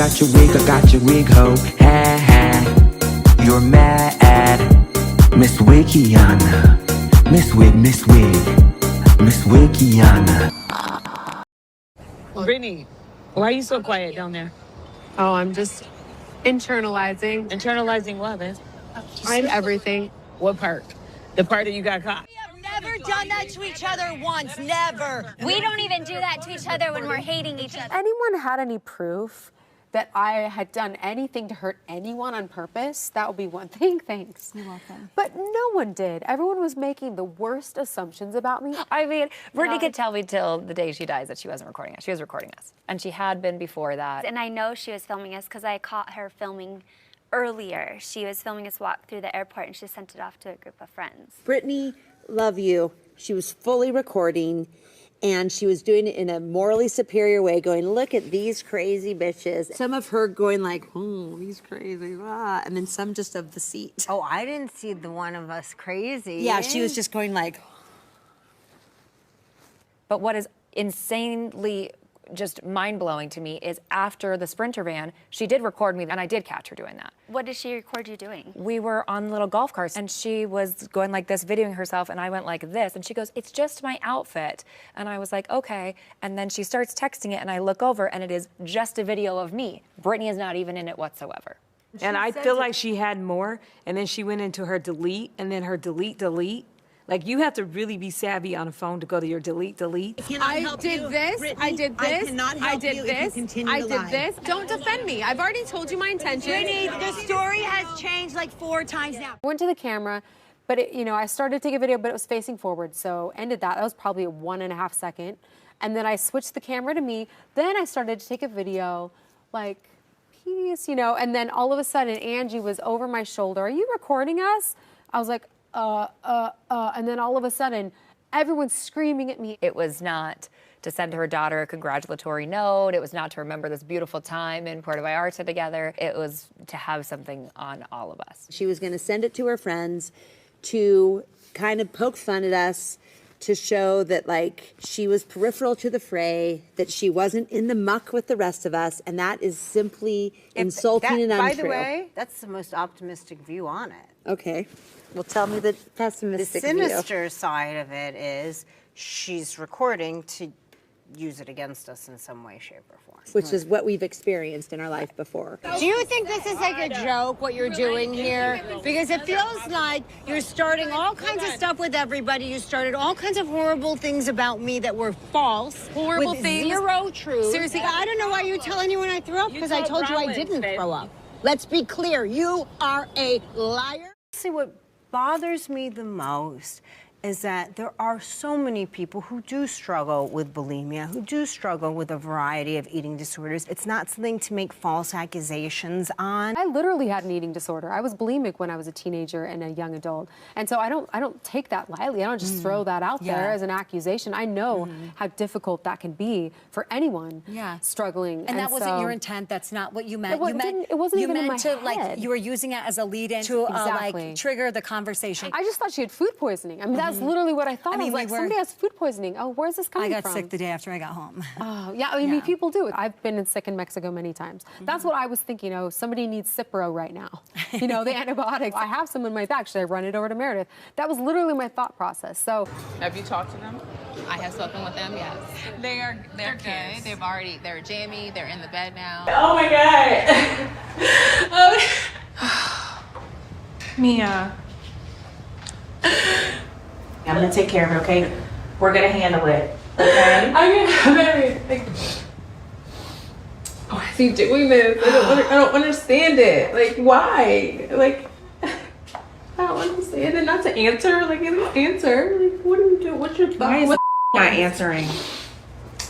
I got your wig, ho. Ha ha. You're mad. Miss Wikiana. Miss Wikiana. Brittany, why are you so quiet down there? Oh, I'm just internalizing. Internalizing what, man? I'm everything. What part? The part that you got caught? We have never done that to each other once, never. We don't even do that to each other when we're hating each other. Anyone had any proof that I had done anything to hurt anyone on purpose, that would be one thing, thanks. You're welcome. But no one did. Everyone was making the worst assumptions about me. I mean, Brittany could tell me till the day she dies that she wasn't recording us. She was recording us. And she had been before that. And I know she was filming us because I caught her filming earlier. She was filming us walk through the airport and she sent it off to a group of friends. Brittany, love you. She was fully recording. And she was doing it in a morally superior way, going, look at these crazy bitches. Some of her going like, oh, he's crazy, ah. And then some just of the seat. Oh, I didn't see the one of us crazy. Yeah, she was just going like. But what is insanely just mind-blowing to me is after the Sprinter van, she did record me, and I did catch her doing that. What did she record you doing? We were on little golf carts, and she was going like this, videoing herself, and I went like this, and she goes, it's just my outfit. And I was like, okay. And then she starts texting it, and I look over, and it is just a video of me. Brittany is not even in it whatsoever. And I feel like she had more, and then she went into her delete, and then her delete. Like, you have to really be savvy on a phone to go to your delete. I did this, I did this, I did this, I did this. Don't defend me. I've already told you my intentions. Brittany, the story has changed like 4 times now. I went to the camera, but I started to take a video, but it was facing forward, so ended that. That was probably a 1.5 second. And then I switched the camera to me. Then I started to take a video, like, peace, and then all of a sudden Angie was over my shoulder. Are you recording us? I was like, and then all of a sudden, everyone's screaming at me. It was not to send her daughter a congratulatory note. It was not to remember this beautiful time in Puerto Vallarta together. It was to have something on all of us. She was going to send it to her friends to kind of poke fun at us, to show that, like, she was peripheral to the fray, that she wasn't in the muck with the rest of us, and that is simply insulting and untrue. By the way, that's the most optimistic view on it. Okay. Well, tell me the The pessimistic sinister side of it is she's recording to use it against us in some way, shape, or form. which is what we've experienced in our life before. Do you think this is like a joke, what you're doing here? Because it feels like you're starting all kinds of stuff with everybody. You started all kinds of horrible things about me that were false. Horrible with things? Zero truth. Seriously? I don't know why you tell anyone I threw up, because I told you I didn't throw up. Let's be clear. You are a liar. See, what bothers me the most is that there are so many people who do struggle with bulimia, who do struggle with a variety of eating disorders. It's not something to make false accusations on. I literally had an eating disorder. I was bulimic when I was a teenager and a young adult. And so I don't take that lightly. I don't just throw that out there as an accusation. I know how difficult that can be for anyone struggling. And that wasn't your intent. That's not what you meant. It wasn't even in my to, head. Like, you were using it as a lead-in to like trigger the conversation. I just thought she had food poisoning. I mean, that's literally what I thought. I mean, like, somebody has food poisoning. Oh, where's this coming from? I got sick the day after I got home. Oh, yeah. I mean, people do it. I've been sick in Mexico many times. That's what I was thinking. Oh, somebody needs Cipro right now. You know, the antibiotics. I have some in my bag. Should I run it over to Meredith? That was literally my thought process. So, have you talked to them? I have spoken with them, yes. They're good. They're jammy. They're in the bed now. Oh my God. Mia. I'm gonna take care of it, okay? We're gonna handle it, okay? I'm everything. Why is he doing this? I don't understand it. Like, why? Like, I don't understand it. Not to answer. Like, answer. Like, what are you doing? What's your thought? Why is not answering?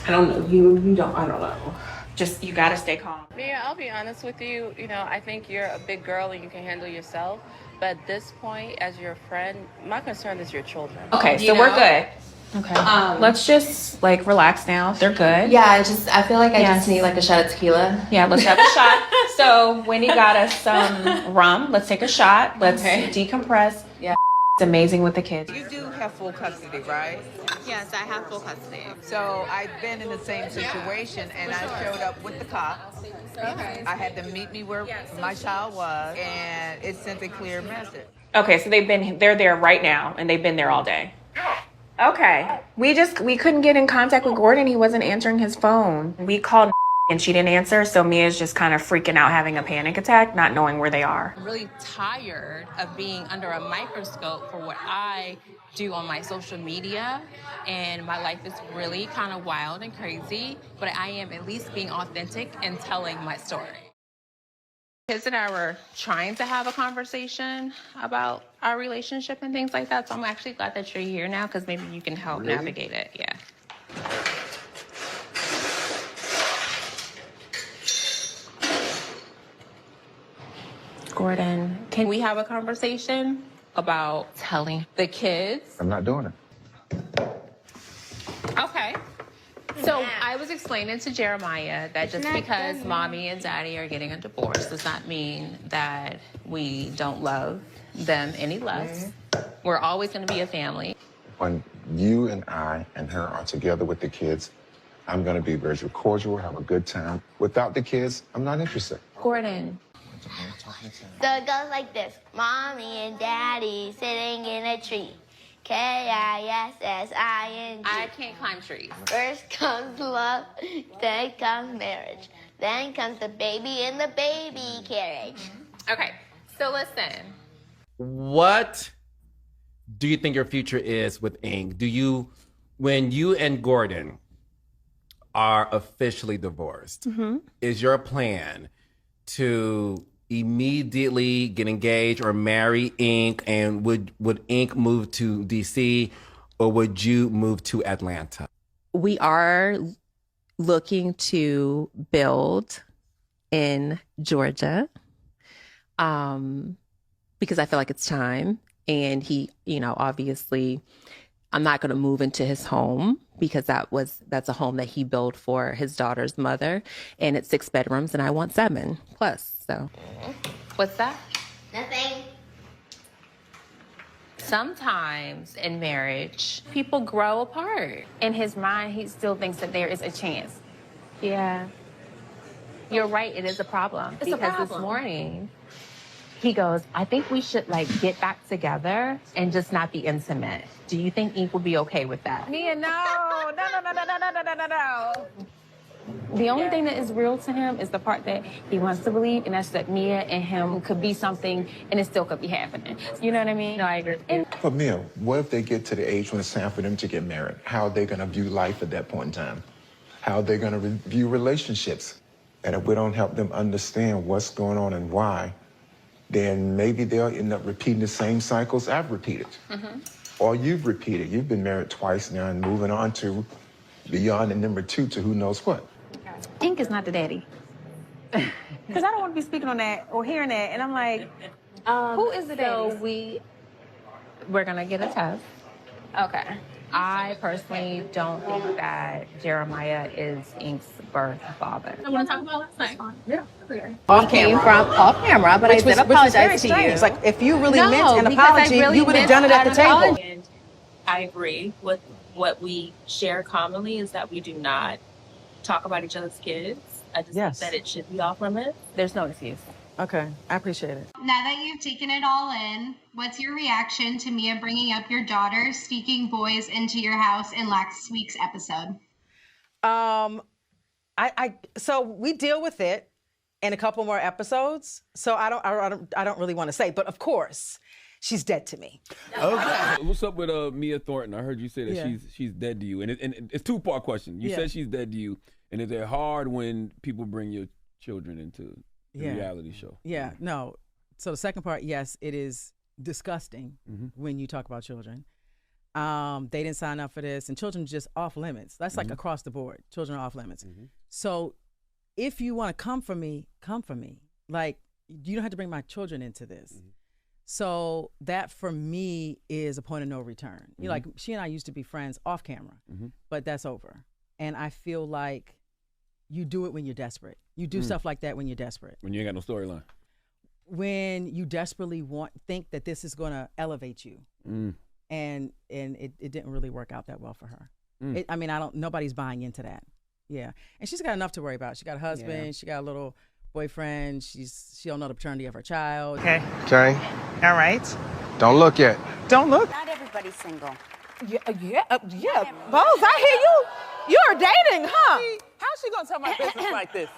I don't know. You don't. I don't know. Just, you gotta stay calm. Mia, I'll be honest with you. You know, I think you're a big girl and you can handle yourself. But at this point, as your friend, my concern is your children. Okay, so we're good. Okay. Let's just like relax now. They're good. Yeah, I feel like I just need like a shot of tequila. Yeah, let's have a shot. So Wendy got us some rum. Let's take a shot. Let's decompress. Yeah, it's amazing with the kids. You do have full custody, right? Yes, I have full custody. So I've been in the same situation, and I showed up with the cops. Okay. I had them meet me where my child was, and it sent a clear message. Okay, so they're there right now, and they've been there all day. Okay. We couldn't get in contact with Gordon. He wasn't answering his phone. We called and she didn't answer, so Mia's just kind of freaking out, having a panic attack, not knowing where they are. I'm really tired of being under a microscope for what I do on my social media, and my life is really kind of wild and crazy, but I am at least being authentic and telling my story. Kids and I were trying to have a conversation about our relationship and things like that, so I'm actually glad that you're here now, because maybe you can help navigate it. Yeah. Gordon, can we have a conversation about telling the kids? I'm not doing it. Okay. So I was explaining to Jeremiah that just because mommy and daddy are getting a divorce does not mean that we don't love them any less. We're always going to be a family. When you and I and her are together with the kids, I'm going to be very cordial, have a good time. Without the kids, I'm not interested. Gordon. So it goes like this. Mommy and daddy sitting in a tree. K-I-S-S-I-N-G. I can't climb trees. First comes love, then comes marriage. Then comes the baby in the baby carriage. Okay, so listen. What do you think your future is with Ink? When you and Gordon are officially divorced, is your plan to immediately get engaged or marry Ink, and would Ink move to DC, or would you move to Atlanta? We are looking to build in Georgia because I feel like it's time. And he, obviously, I'm not going to move into his home because that's a home that he built for his daughter's mother, and it's 6 bedrooms, and I want 7 plus. So, what's that? Nothing. Sometimes in marriage, people grow apart. In his mind, he still thinks that there is a chance. Yeah. You're right, it is a problem. Because this morning, he goes, I think we should get back together and just not be intimate. Do you think Ink will be okay with that? Mia, no. The only thing that is real to him is the part that he wants to believe, and that's that Mia and him could be something, and it still could be happening. You know what I mean? No, I agree. But Mia, what if they get to the age when it's time for them to get married? How are they going to view life at that point in time? How are they going to view relationships? And if we don't help them understand what's going on and why, then maybe they'll end up repeating the same cycles I've repeated. Or you've repeated. You've been married twice now and moving on to beyond the number 2 to who knows what. Ink is not the daddy. Because I don't want to be speaking on that or hearing that. And I'm like, who is the daddy? So we're going to get a test. Okay. I personally don't think that Jeremiah is Ink's birth father. I want to talk about last night. Yeah. Off camera, but I did apologize to you. It's like, if you really meant an apology, you would have done it at the table. And I agree with what we share commonly is that we do not talk about each other's kids. I just think that it should be off limits. There's no excuse. Okay, I appreciate it. Now that you've taken it all in, what's your reaction to Mia bringing up your daughter sneaking boys into your house in last week's episode? So we deal with it in a couple more episodes. So I don't really want to say, but of course, she's dead to me. Okay. What's up with Mia Thornton? I heard you say that she's dead to you, and it's two-part question. You said she's dead to you, and is it hard when people bring your children into the reality show? Yeah, no. So the second part, yes, it is disgusting when you talk about children. They didn't sign up for this, and children just off limits. That's like across the board. Children are off limits. So if you want to come for me, come for me. Like, you don't have to bring my children into this. So that for me is a point of no return. You know, like, she and I used to be friends off camera, but that's over. And I feel like you do it when you're desperate. You do stuff like that when you're desperate. When you ain't got no storyline. When you desperately think that this is going to elevate you. and it didn't really work out that well for her. Mm. I mean, nobody's buying into that. Yeah, and she's got enough to worry about. She got a husband. She got a little boyfriend. She don't know the paternity of her child. Okay. Okay. All right. Don't look yet. Don't look. Not everybody's single. Yeah. Bose, I hear you. You're dating, huh? How's she gonna tell my business like this?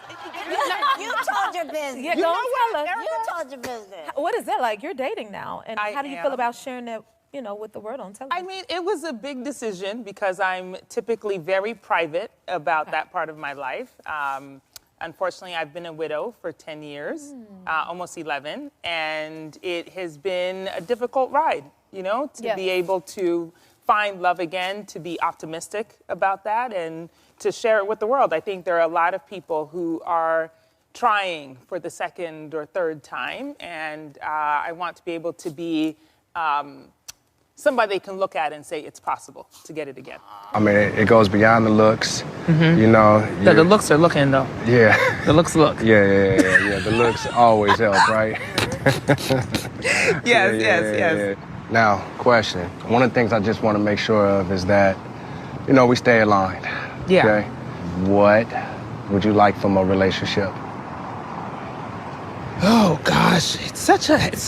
You told your business. Yeah, you go tell tell her. You told your business. What is that like? You're dating now, and how do you feel am. about sharing that, with the world on television? I mean, it was a big decision because I'm typically very private about that part of my life. Unfortunately, I've been a widow for 10 years, almost 11, and it has been a difficult ride, to be able to find love again, to be optimistic about that, and to share it with the world. I think there are a lot of people who are trying for the second or third time, and I want to be able to be somebody they can look at and say it's possible to get it again. I mean, it goes beyond the looks, The looks are looking, though. Yeah. The looks look. Yeah. The looks always help, right? Yes. Now, question. One of the things I just want to make sure of is that, we stay aligned. Yeah. Okay? What would you like from a relationship? Oh gosh, it's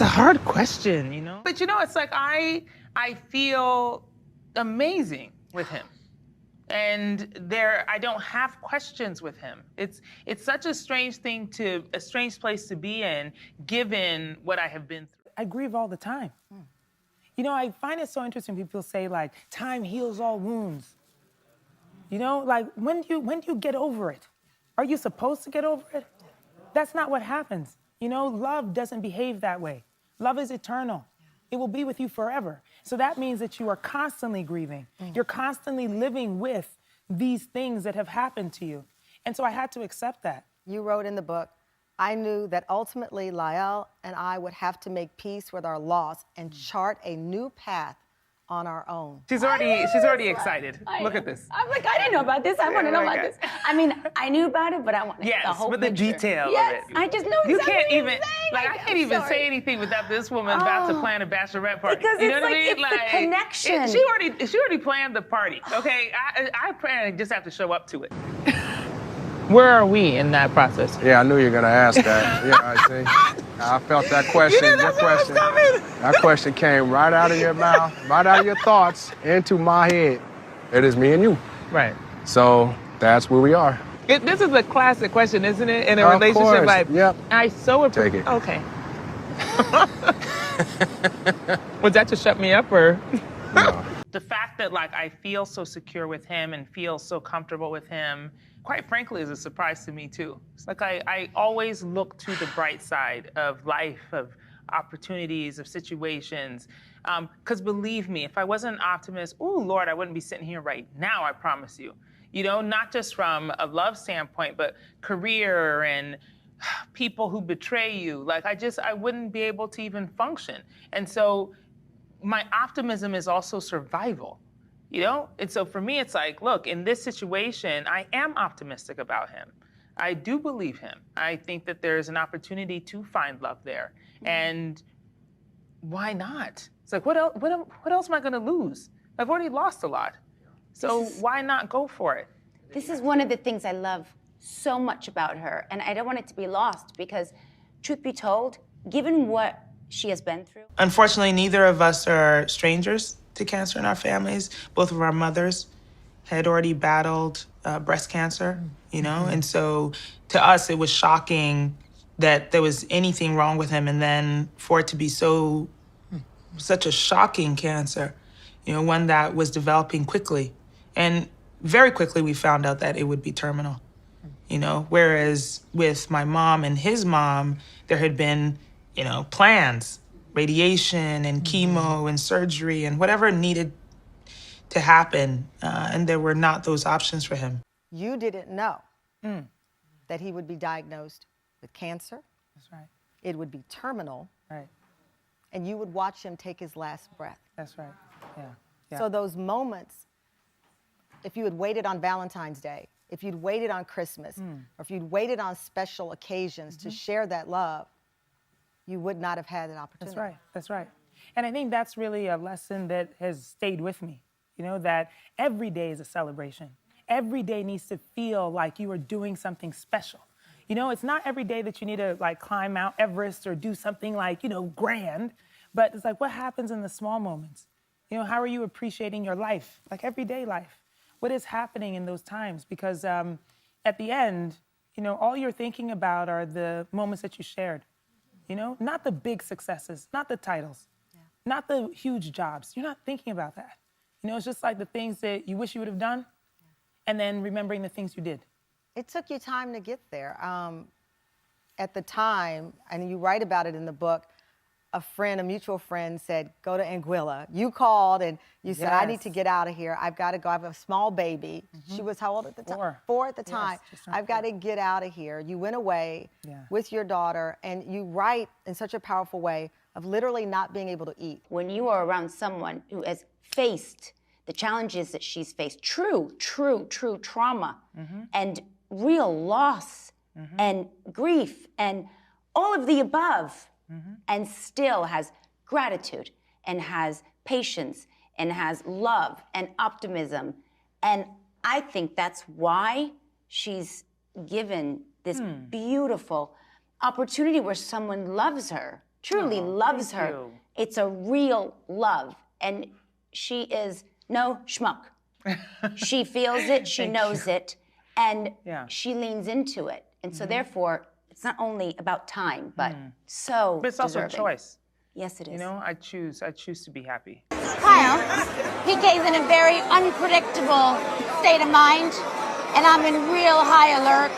a hard question, But it's like I feel amazing with him. And I don't have questions with him. It's such a strange place to be in, given what I have been through. I grieve all the time. I find it so interesting when people say like, time heals all wounds. Like when do you get over it? Are you supposed to get over it? That's not what happens. Love doesn't behave that way. Love is eternal. It will be with you forever. So that means that you are constantly grieving. You're constantly living with these things that have happened to you. And so I had to accept that. You wrote in the book, I knew that ultimately Lyle and I would have to make peace with our loss and chart a new path on our own. She's already excited. Look at this. I'm like, I didn't know about this. I want to know about this. I mean, I knew about it, but I want the whole but the picture. detail Yes, of it. I just know exactly You can't what you're even, saying. I can't even say anything without this woman about to plan a bachelorette party. Because you know it's what like, I mean? it's the connection. She already planned the party, okay? I just have to show up to it. Where are we in that process? Yeah, I knew you were going to ask that. Yeah, I see. I felt that question. That question came right out of your mouth, right out of your thoughts, into my head. It is me and you. Right. So that's where we are. This is a classic question, isn't it? In a Of relationship, course. like, Yep. I so Take it. Okay. Was that to shut me up, or? No. The fact that I feel so secure with him and feel so comfortable with him, quite frankly, is a surprise to me too. It's like I always look to the bright side of life, of opportunities, of situations. Because believe me, if I wasn't an optimist, oh Lord, I wouldn't be sitting here right now, I promise you. Not just from a love standpoint, but career and people who betray you. I wouldn't be able to even function. And so my optimism is also survival, And so for me, it's like, look, in this situation, I am optimistic about him. I do believe him. I think that there's an opportunity to find love there. And why not? It's like, what else am I gonna lose? I've already lost a lot. So why not go for it? This is one of the things I love so much about her, and I don't want it to be lost because, truth be told, given what she has been through. Unfortunately, neither of us are strangers to cancer in our families. Both of our mothers had already battled breast cancer, And so to us, it was shocking that there was anything wrong with him. And then for it to be such a shocking cancer, one that was developing quickly. And very quickly, we found out that it would be terminal, Whereas with my mom and his mom, there had been plans, radiation and chemo and surgery and whatever needed to happen. And there were not those options for him. You didn't know that he would be diagnosed with cancer. That's right. It would be terminal. Right. And you would watch him take his last breath. That's right. Yeah. So those moments, if you had waited on Valentine's Day, if you'd waited on Christmas, or if you'd waited on special occasions to share that love, you would not have had an opportunity. That's right. And I think that's really a lesson that has stayed with me, you know, that every day is a celebration. Every day needs to feel like you are doing something special. You know, it's not every day that you need to like climb Mount Everest or do something like, you know, grand, but it's like what happens in the small moments? You know, how are you appreciating your life, like everyday life? What is happening in those times? Because at the end, you know, all you're thinking about are the moments that you shared, you know, not the big successes, not the titles, not the huge jobs. You're not thinking about that. You know, it's just like the things that you wish you would have done and then remembering the things you did. It took you time to get there. At the time, and you write about it in the book, a mutual friend said, go to Anguilla. You called and you said, I need to get out of here. I've got to go. I have a small baby. She was how old at the time? 4 at the time. I've got to get out of here. You went away with your daughter, and you write in such a powerful way of literally not being able to eat. When you are around someone who has faced the challenges that she's faced, true trauma and real loss and grief and all of the above, and still has gratitude and has patience and has love and optimism. And I think that's why she's given this beautiful opportunity where someone loves her, truly loves her. It's a real love. And she is no schmuck. She feels it, she knows it, and she leans into it. And so therefore, it's not only about time, but But it's also deserving. a choice. Yes, it is. You know, I choose to be happy. Kyle, PK's in a very unpredictable state of mind, and I'm in real high alert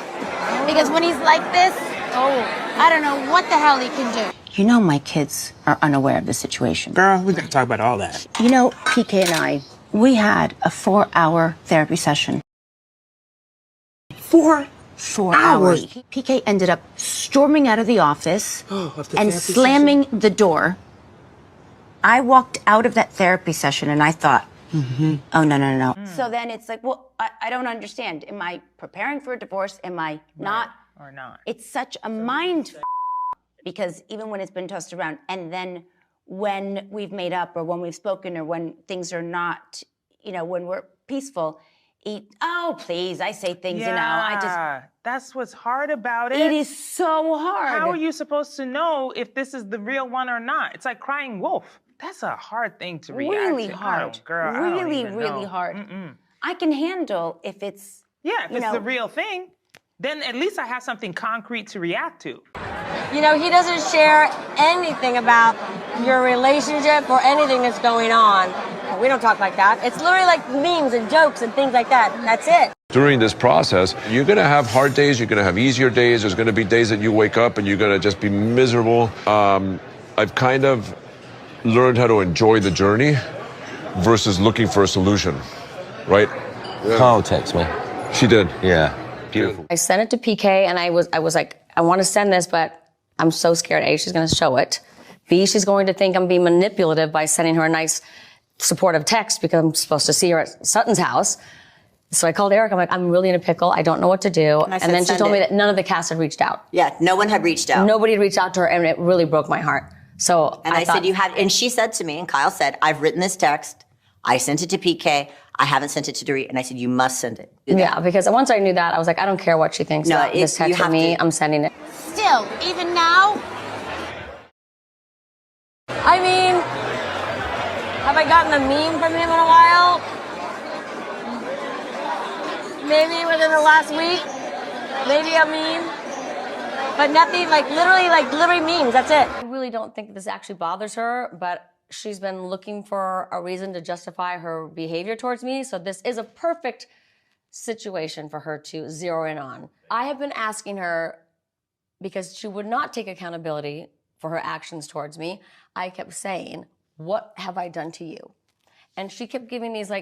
because when he's like this, I don't know what the hell he can do. You know my kids are unaware of the situation. Girl, we gotta talk about all that. You know, PK and I, we had a 4-hour therapy session. 4 hours? PK ended up storming out of the office and slamming the door. I walked out of that therapy session and I thought, oh, no. So then it's like, well, I don't understand. Am I preparing for a divorce? Am I not? Or not. It's such a mind because even when it's been tossed around, and then when we've made up or when we've spoken or when things are not, you know, when we're peaceful, oh, please, I say things, you know, that's what's hard about it. It is so hard. How are you supposed to know if this is the real one or not? It's like crying wolf. That's a hard thing to react really to. hard. Girl, I don't really, even really know. hard. I can handle if it's, if it's the real thing, then at least I have something concrete to react to. You know, he doesn't share anything about your relationship or anything that's going on. We don't talk like that. It's literally like memes and jokes and things like that. That's it. During this process, you're going to have hard days, you're going to have easier days, there's going to be days that you wake up and you're going to just be miserable. I've kind of learned how to enjoy the journey versus looking for a solution, right? Kyle text me. She did? Yeah. Beautiful. I sent it to PK and I was like, I want to send this, but I'm so scared. A, she's going to show it. B, she's going to think I'm being manipulative by sending her a nice supportive text because I'm supposed to see her at Sutton's house. So I called Eric. I'm like, I'm really in a pickle. I don't know what to do. And I said, then she "Send told me it." that none of the cast had reached out. Yeah, no one had reached out. Nobody had reached out to her, and it really broke my heart. So And I thought, said, you have, and she said to me, and Kyle said, I've written this text. I sent it to PK. I haven't sent it to Dorit. And I said, you must send it. Yeah, because once I knew that, I was like, I don't care what she thinks. No, this text from me, I'm sending it. Still, even now, I mean, have I gotten a meme from him in a while? Maybe within the last week. Maybe a meme. But nothing, literally memes, that's it. I really don't think this actually bothers her, but she's been looking for a reason to justify her behavior towards me, so this is a perfect situation for her to zero in on. I have been asking her, because she would not take accountability for her actions towards me, I kept saying, what have I done to you? And she kept giving these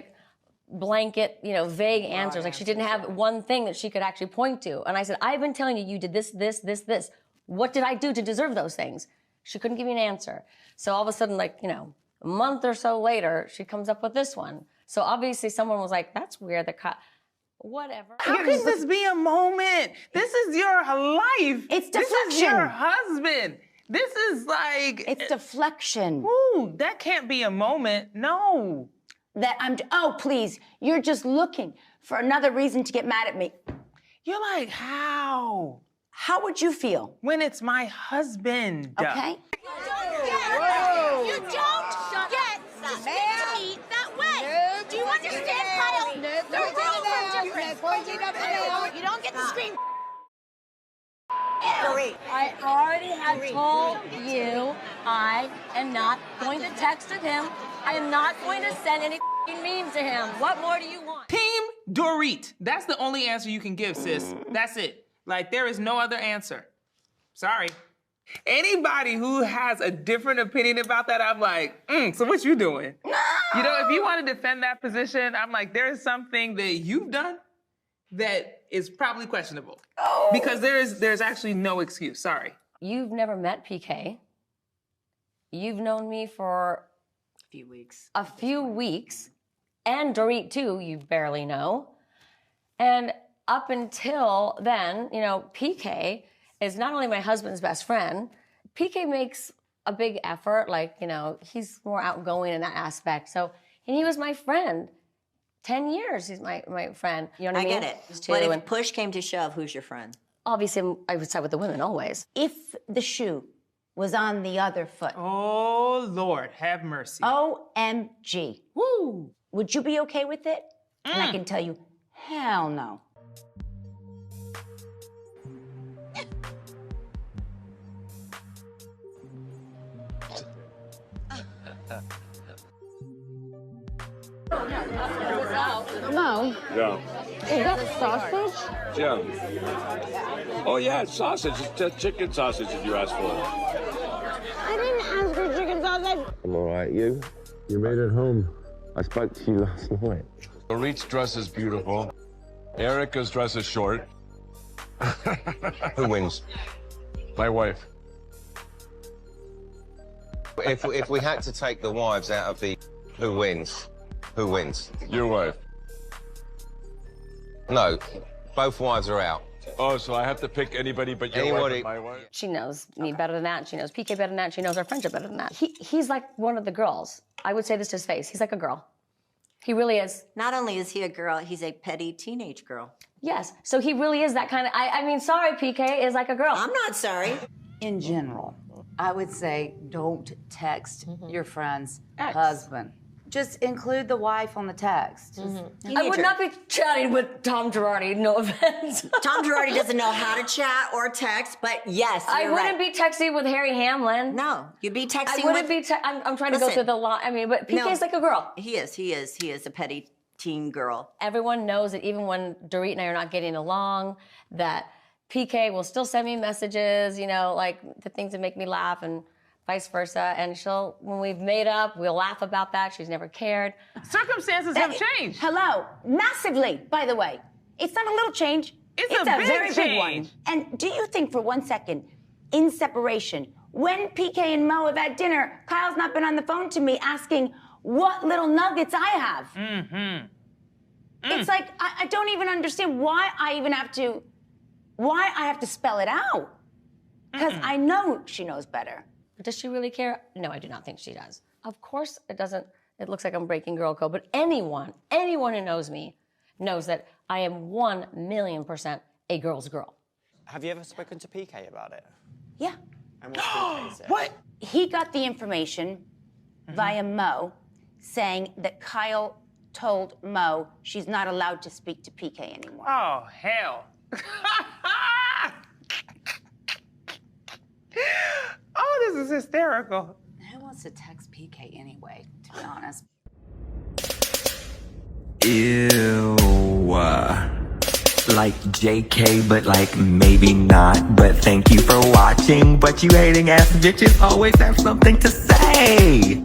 blanket, vague answers. Like she didn't have one thing that she could actually point to. And I said, I've been telling you, you did this, this, this, this. What did I do to deserve those things? She couldn't give me an answer. So all of a sudden, a month or so later, she comes up with this one. So obviously someone was like, that's weird. Whatever. How can this be a moment? This is your life. It's This is deflection. your husband. This is like... It's deflection. Ooh, that can't be a moment. No. Oh, please. You're just looking for another reason to get mad at me. You're like, how? How would you feel? When it's my husband. Okay. You don't get to speak to me that way. Do you understand, Kyle? The rules are different. You don't get to scream. I already have told you I am not going to text with him. I am not going to send any meme to him. What more do you want? Team Dorit. That's the only answer you can give, sis. That's it. Like, there is no other answer. Sorry. Anybody who has a different opinion about that, I'm like, so what you doing? No. You know, if you want to defend that position, I'm like, there is something that you've done that is probably questionable. Oh. Because there's actually no excuse. Sorry. You've never met PK. You've known me for a few weeks. And Dorit too, you barely know. And up until then, you know, PK is not only my husband's best friend, PK makes a big effort, like, you know, he's more outgoing in that aspect. So, and he was my friend. 10 years, he's my friend. You know what I mean? I get it. But if push came to shove, who's your friend? Obviously, I would side with the women always. If the shoe was on the other foot. Oh, Lord, have mercy. OMG. Woo. Would you be okay with it? And I can tell you, hell no. No. Yeah. Is that sausage? Yeah. Oh, yeah, it's sausage. It's just chicken sausage if you ask for it. I didn't ask for chicken sausage. I'm all right. You? You made it home. I spoke to you last night. Dorit's dress is beautiful. Erica's dress is short. Who wins? My wife. If we had to take the wives out of the who wins, who wins? Your wife. No, both wives are out. Oh, so I have to pick anybody but your wife and my wife? She knows me better than that. She knows PK better than that. She knows our friendship better than that. He's like one of the girls. I would say this to his face. He's like a girl. He really is. Not only is he a girl, he's a petty teenage girl. Yes, so he really is that kind of, I mean, sorry, PK is like a girl. I'm not sorry. In general, I would say don't text your friend's husband. Just include the wife on the text. I would not be chatting with Tom Girardi, no offense. Tom Girardi doesn't know how to chat or text, but yes, I you're wouldn't right. be texting with Harry Hamlin. No, you'd be texting I wouldn't with... be, I'm trying to go through the line. I mean, but PK's like a girl. He is a petty teen girl. Everyone knows that even when Dorit and I are not getting along, that PK will still send me messages, you know, like the things that make me laugh and vice versa. And when we've made up, we'll laugh about that. She's never cared. Circumstances have changed. Hello, massively, by the way. It's not a little change. It's a big very change. big one. And do you think for 1 second, in separation, when PK and Mo have had dinner, Kyle's not been on the phone to me asking what little nuggets I have? It's like, I don't even understand why I have to spell it out. Because I know she knows better. Does she really care? No, I do not think she does. Of course it doesn't. It looks like I'm breaking girl code, but anyone who knows me knows that I am 1,000,000% a girl's girl. Have you ever spoken to PK about it? Yeah. And what PK said? What? He got the information via Mo saying that Kyle told Mo she's not allowed to speak to PK anymore. Oh, hell. Oh, this is hysterical. Who wants to text PK anyway, to be honest? Ew. Like JK, but like maybe not. But thank you for watching. But you hating ass bitches always have something to say.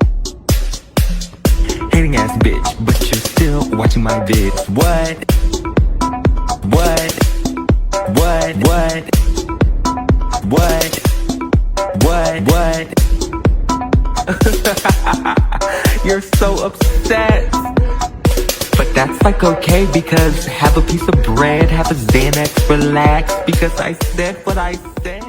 Hating ass bitch, but you're still watching my vids. What? You're so upset. But that's like okay, because have a piece of bread, have a Xanax, relax, because I said what I said.